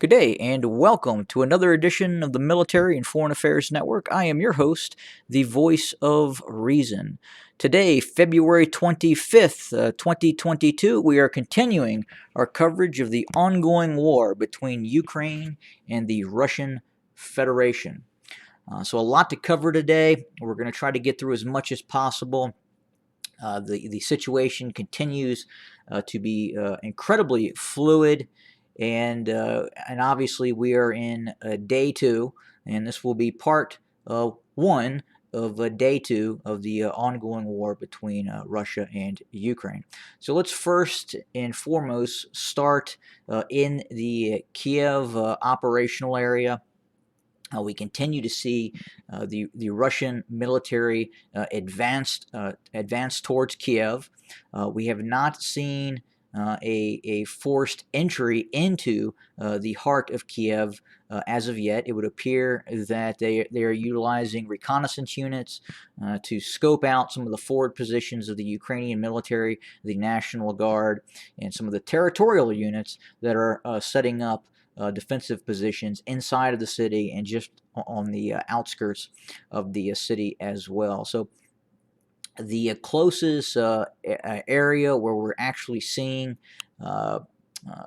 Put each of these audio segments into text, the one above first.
Good day, and welcome to another edition of the Military and Foreign Affairs Network. I am your host, the voice of reason. Today, February 25th, 2022, we are continuing our coverage of the ongoing war between Ukraine and the Russian Federation. So, a lot to cover today. We're going to try to get through as much as possible. The situation continues to be incredibly fluid, and obviously we are in day two, and this will be part one of day two of the ongoing war between Russia and Ukraine. So let's first and foremost start in the Kiev operational area. We continue to see the Russian military advance towards Kiev. We have not seen a forced entry into the heart of Kiev as of yet. It would appear that they are utilizing reconnaissance units to scope out some of the forward positions of the Ukrainian military, the National Guard, and some of the territorial units that are setting up defensive positions inside of the city and just on the outskirts of the city as well. So the closest area where we're actually seeing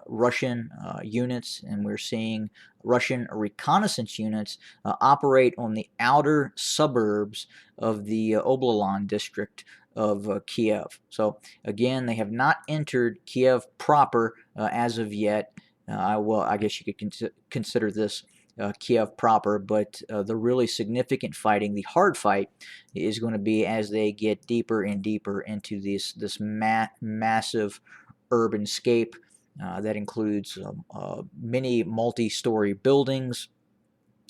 Russian units, and we're seeing Russian reconnaissance units operate on the outer suburbs of the Oblalan district of Kiev. So again, they have not entered Kiev proper as of yet. I guess you could consider this Kiev proper, but the really significant fighting, the hard fight, is going to be as they get deeper and deeper into this massive urban scape that includes many multi-story buildings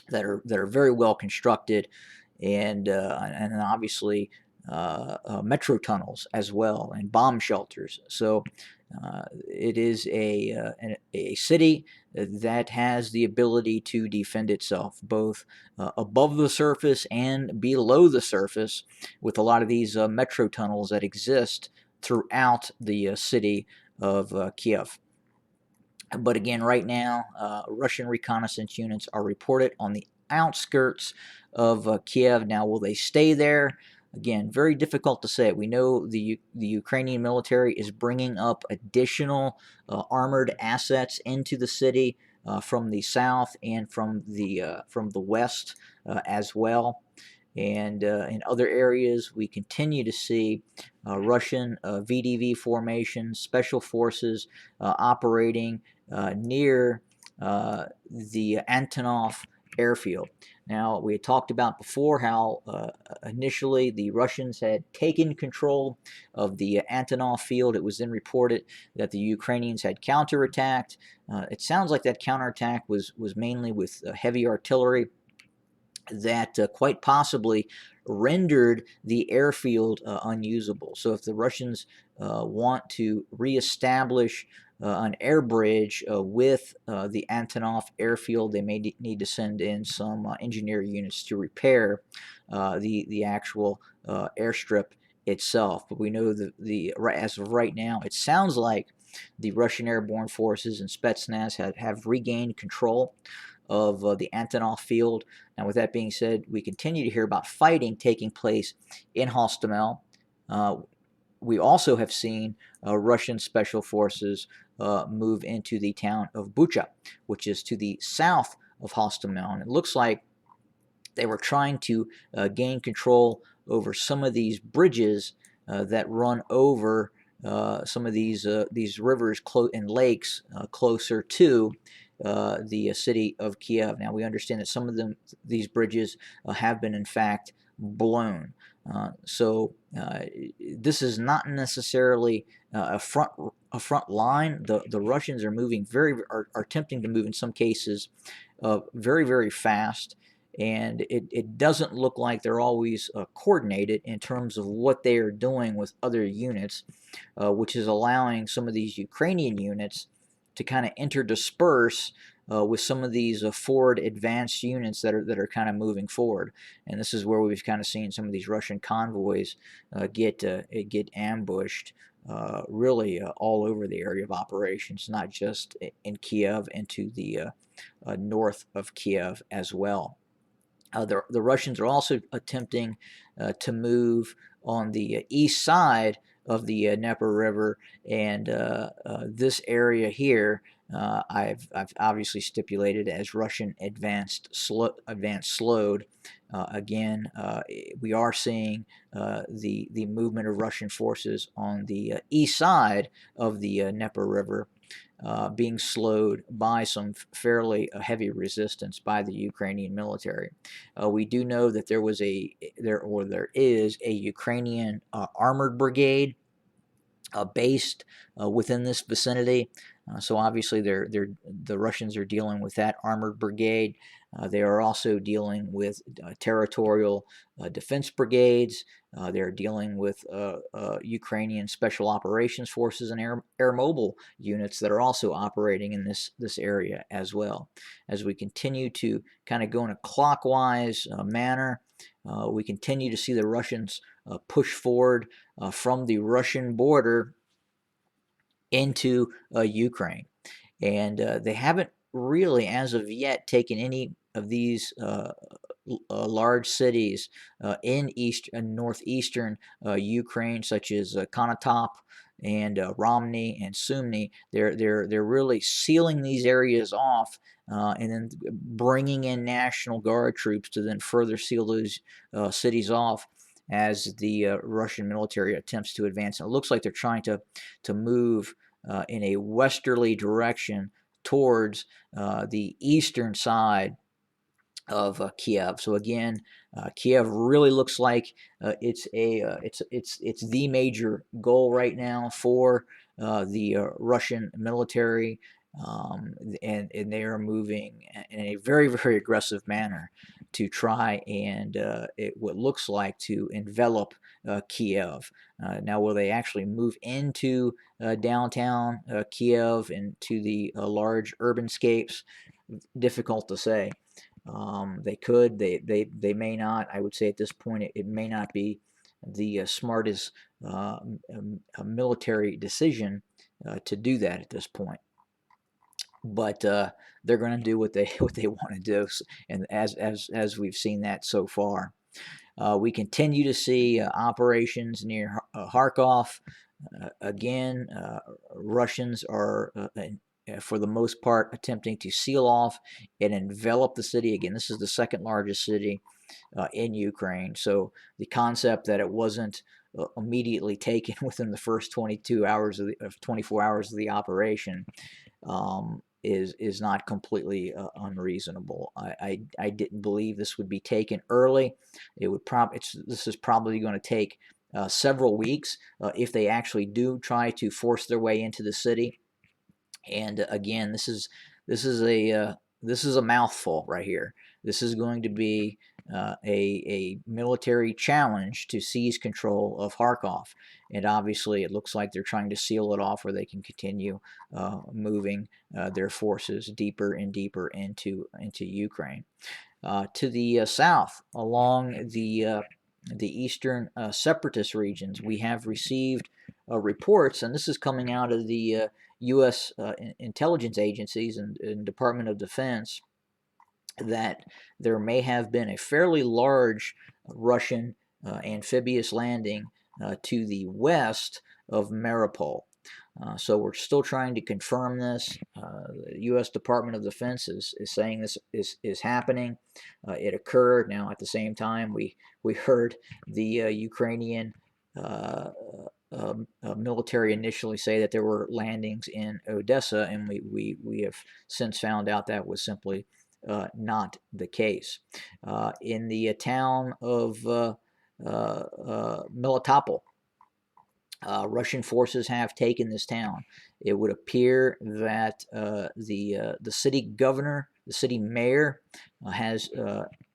that are very well constructed, and obviously metro tunnels as well, and bomb shelters. So it is a city that has the ability to defend itself both above the surface and below the surface, with a lot of these metro tunnels that exist throughout the city of Kiev. But again, right now, Russian reconnaissance units are reported on the outskirts of Kiev. Now, will they stay there? Again, very difficult to say. We know the Ukrainian military is bringing up additional armored assets into the city from the south and from the west as well. And in other areas, we continue to see Russian VDV formations, special forces operating near the Antonov Airfield. Now, we had talked about before how initially the Russians had taken control of the Antonov field. It was then reported that the Ukrainians had counterattacked. It sounds like that counterattack was mainly with heavy artillery that quite possibly rendered the airfield unusable. So if the Russians want to reestablish an air bridge with the Antonov airfield, they may need to send in some engineer units to repair the actual airstrip itself. But we know that as of right now, it sounds like the Russian airborne forces and Spetsnaz have regained control of the Antonov field. Now, with that being said, we continue to hear about fighting taking place in Hostomel. We also have seen Russian special forces move into the town of Bucha, which is to the south of Hostomel. And it looks like they were trying to gain control over some of these bridges that run over some of these rivers and lakes closer to the city of Kiev. Now, we understand that some of these bridges have been in fact blown. So this is not necessarily a front line. The Russians are moving are attempting to move in some cases very, very fast, and it doesn't look like they're always coordinated in terms of what they are doing with other units, which is allowing some of these Ukrainian units to kind of interdisperse with some of these forward advanced units that are kind of moving forward. And this is where we've kind of seen some of these Russian convoys get ambushed really all over the area of operations, not just in Kiev, into the north of Kiev as well. The Russians are also attempting to move on the east side of the Dnieper River, and this area here I've obviously stipulated as Russian advanced slowed. Again, we are seeing the movement of Russian forces on the east side of the Dnieper River being slowed by some fairly heavy resistance by the Ukrainian military. We do know that there is a Ukrainian armored brigade based within this vicinity. So obviously the Russians are dealing with that armored brigade. They are also dealing with territorial defense brigades. They're dealing with Ukrainian special operations forces and air mobile units that are also operating in this area as well. As we continue to kind of go in a clockwise manner, we continue to see the Russians push forward from the Russian border into Ukraine. And they haven't really, as of yet, taken any of these large cities in northeastern Ukraine, such as Konotop and Romny and Sumny. They're really sealing these areas off and then bringing in National Guard troops to then further seal those cities off as the Russian military attempts to advance. And it looks like they're trying to move in a westerly direction towards the eastern side of Kiev. So again, Kiev really looks like it's the major goal right now for the Russian military, and they are moving in a very, very aggressive manner to try and what looks like to envelop Kiev. Now, will they actually move into downtown Kiev and to the large urban scapes? Difficult to say. They could, they may not. I would say at this point it may not be the smartest military decision to do that at this point. But they're going to do what they want to do, and as we've seen that so far. We continue to see operations near Kharkov. Again, Russians are for the most part attempting to seal off and envelop the city. Again, this is the second largest city in Ukraine. So the concept that it wasn't immediately taken within the first 24 hours of the operation is not completely unreasonable. I didn't believe this would be taken early. This is probably going to take several weeks if they actually do try to force their way into the city. And again, this is a mouthful right here. This is going to be a military challenge to seize control of Kharkov, and obviously it looks like they're trying to seal it off where they can continue moving their forces deeper and deeper into Ukraine. To the south, along the eastern separatist regions, we have received reports, and this is coming out of the U.S. Intelligence agencies and Department of Defense, that there may have been a fairly large Russian amphibious landing to the west of Mariupol. So we're still trying to confirm this. The U.S. Department of Defense is saying this is happening. It occurred. Now, at the same time, we heard the Ukrainian military initially say that there were landings in Odessa, and we have since found out that was simply not the case. In the town of Melitopol, Russian forces have taken this town. It would appear that the city governor, the city mayor, has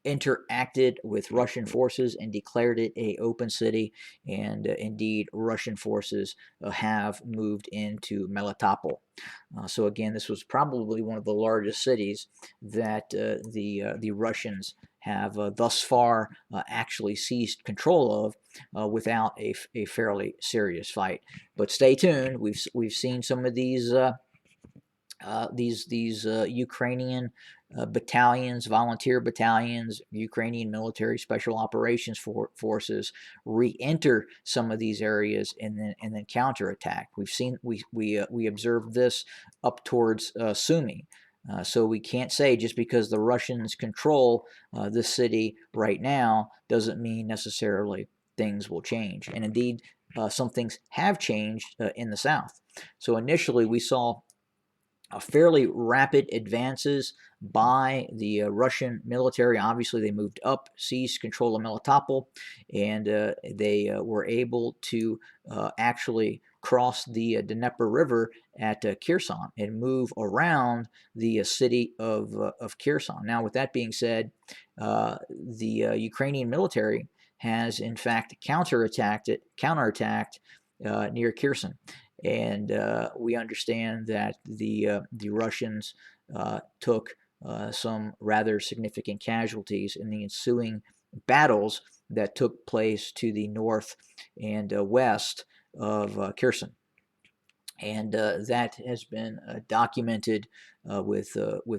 interacted with Russian forces and declared it an open city, and indeed Russian forces have moved into Melitopol. So again, this was probably one of the largest cities that the Russians have thus far actually seized control of without a fairly serious fight. But stay tuned. We've seen some of these These Ukrainian battalions, volunteer battalions, Ukrainian military special operations forces re-enter some of these areas and then counterattack. We observed this up towards Sumy. So we can't say just because the Russians control this city right now doesn't mean necessarily things will change. And indeed, some things have changed in the south. So initially we saw fairly rapid advances by the Russian military. Obviously, they moved up, seized control of Melitopol, and they were able to actually cross the Dnieper River at Kherson and move around the city of Kherson. Now, with that being said, the Ukrainian military has in fact counterattacked near Kherson. And we understand that the Russians took some rather significant casualties in the ensuing battles that took place to the north and west of Kherson. And that has been documented with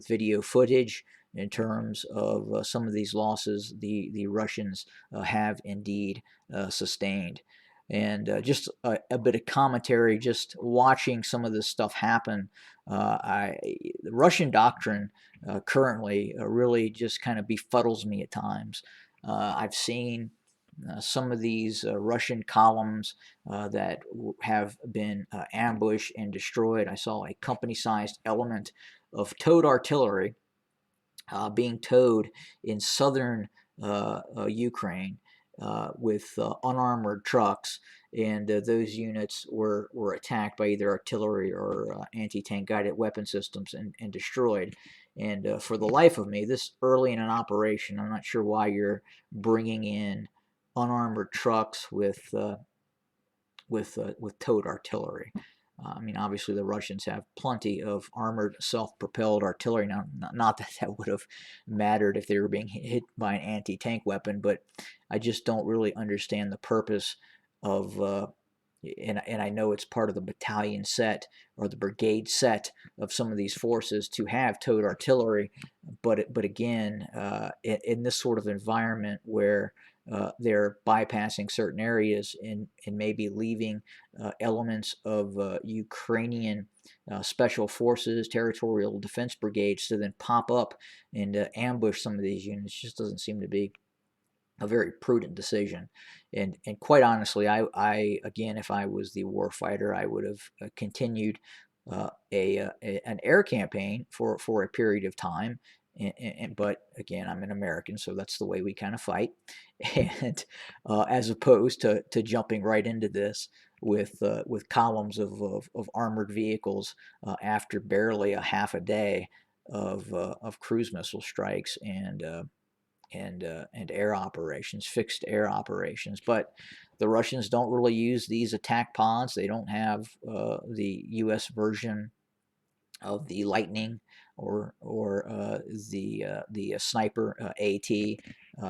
video footage in terms of some of these losses the Russians have indeed sustained. And just a bit of commentary, just watching some of this stuff happen. The Russian doctrine currently really just kind of befuddles me at times. I've seen some of these Russian columns that have been ambushed and destroyed. I saw a company-sized element of towed artillery being towed in southern Ukraine with unarmored trucks, and those units were attacked by either artillery or anti-tank guided weapon systems and destroyed. And for the life of me, this early in an operation, I'm not sure why you're bringing in unarmored trucks with towed artillery. I mean, obviously the Russians have plenty of armored self-propelled artillery. Now, not that that would have mattered if they were being hit by an anti-tank weapon, but I just don't really understand the purpose of, and I know it's part of the battalion set or the brigade set of some of these forces to have towed artillery, but again, in this sort of environment where they're bypassing certain areas and maybe leaving elements of Ukrainian special forces, territorial defense brigades to then pop up and ambush some of these units just doesn't seem to be a very prudent decision. And quite honestly, I again, if I was the war fighter, I would have continued an air campaign for a period of time. But again, I'm an American, so that's the way we kind of fight. And as opposed to jumping right into this with columns of armored vehicles after barely a half a day of cruise missile strikes and air operations, fixed air operations. But the Russians don't really use these attack pods. They don't have the U.S. version of the Lightning or the Sniper AT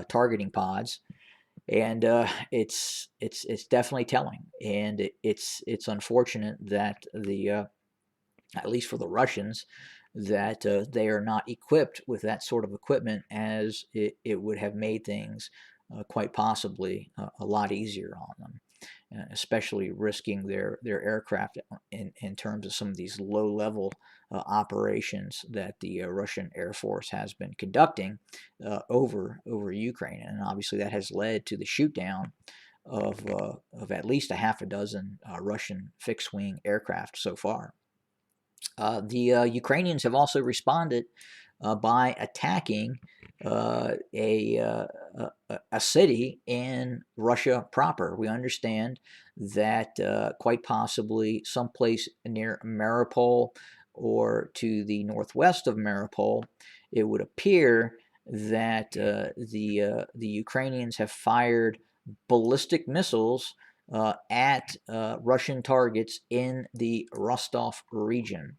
targeting pods, and it's definitely telling. And it's unfortunate that at least for the Russians, that they are not equipped with that sort of equipment, as it would have made things quite possibly a lot easier on them, especially risking their aircraft in terms of some of these low-level operations that the Russian Air Force has been conducting over Ukraine. And obviously that has led to the shoot-down of at least a half a dozen Russian fixed-wing aircraft so far. The Ukrainians have also responded by attacking a city in Russia proper. We understand that quite possibly someplace near Mariupol or to the northwest of Mariupol, it would appear that the Ukrainians have fired ballistic missiles at Russian targets in the Rostov region.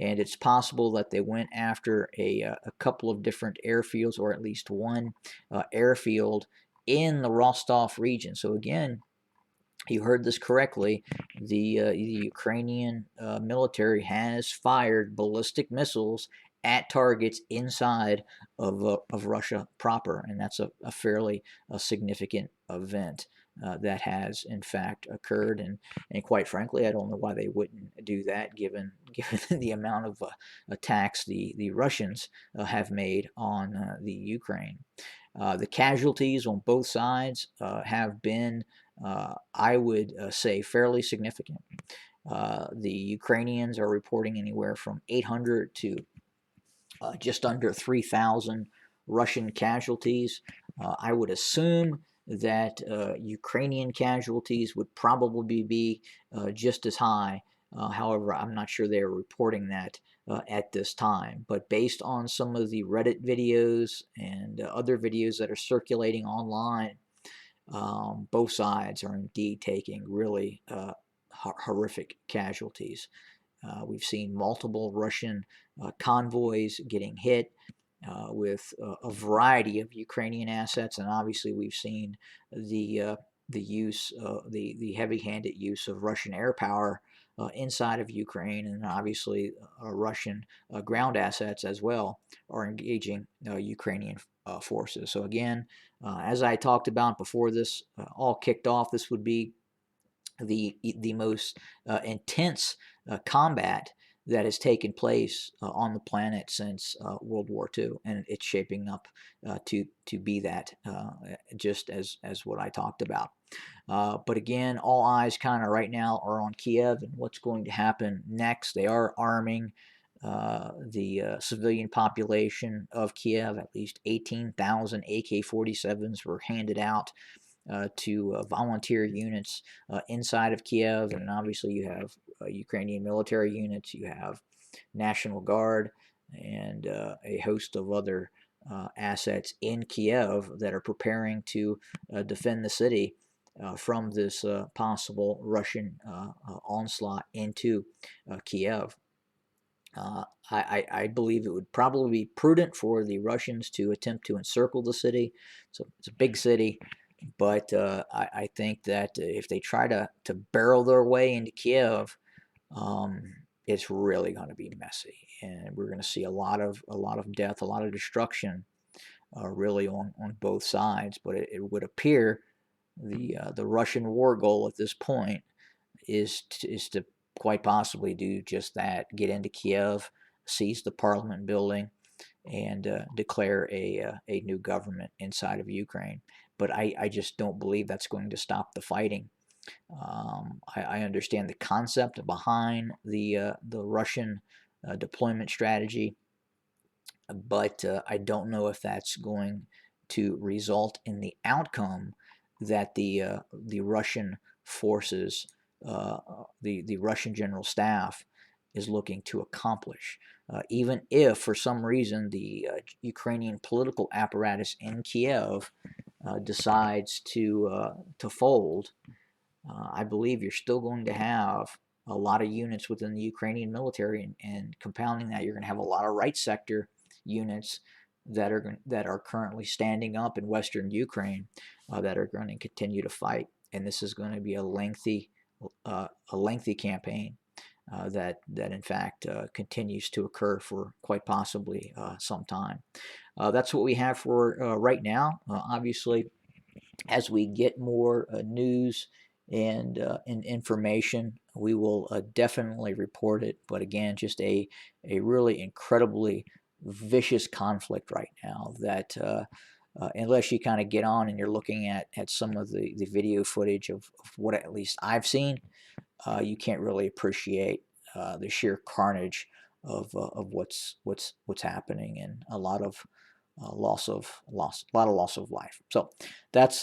And it's possible that they went after a couple of different airfields, or at least one airfield in the Rostov region. So again, You heard this correctly. The Ukrainian military has fired ballistic missiles at targets inside of Russia proper, and that's a fairly significant event that has in fact occurred. And quite frankly, I don't know why they wouldn't do that, given given the amount of attacks the Russians have made on the Ukraine. The casualties on both sides have been, I would say, fairly significant. The Ukrainians are reporting anywhere from 800 to just under 3,000 Russian casualties. I would assume that Ukrainian casualties would probably be just as high. However, I'm not sure they are reporting that at this time. But based on some of the Reddit videos and other videos that are circulating online, both sides are indeed taking really horrific casualties. We've seen multiple Russian convoys getting hit with a variety of Ukrainian assets, and obviously we've seen the use, the heavy-handed use of Russian air power inside of Ukraine, and obviously Russian ground assets as well are engaging Ukrainian forces. So again, as I talked about before this all kicked off, this would be the most intense combat that has taken place on the planet since World War II, and it's shaping up to be that, just as what I talked about. But again, all eyes kind of right now are on Kiev and what's going to happen next. They are arming the civilian population of Kiev. At least 18,000 AK-47s were handed out to volunteer units inside of Kiev, and obviously you have Ukrainian military units, you have National Guard, and a host of other assets in Kiev that are preparing to defend the city from this possible Russian onslaught into Kiev. I believe it would probably be prudent for the Russians to attempt to encircle the city. So it's a big city, but I think that if they try to barrel their way into Kiev, it's really going to be messy, and we're going to see a lot of death, a lot of destruction, really on both sides. But it would appear the Russian war goal at this point is to quite possibly do just that: get into Kiev, seize the parliament building, and declare a new government inside of Ukraine. But I just don't believe that's going to stop the fighting. I understand the concept behind the Russian deployment strategy, but I don't know if that's going to result in the outcome that the Russian forces, the Russian general staff, is looking to accomplish. Even if, for some reason, the Ukrainian political apparatus in Kiev decides to fold, I believe you're still going to have a lot of units within the Ukrainian military, and compounding that, you're going to have a lot of right sector units that are currently standing up in Western Ukraine that are going to continue to fight, and this is going to be a lengthy campaign that in fact continues to occur for quite possibly some time. That's what we have for right now. Obviously, as we get more news and information, we will definitely report it. But again, just a really incredibly vicious conflict right now that unless you kind of get on and you're looking at some of the video footage of what at least I've seen, you can't really appreciate the sheer carnage of what's happening, and a lot of loss of life. So that's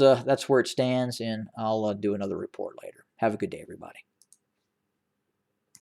where it stands, and I'll do another report later. Have a good day, everybody.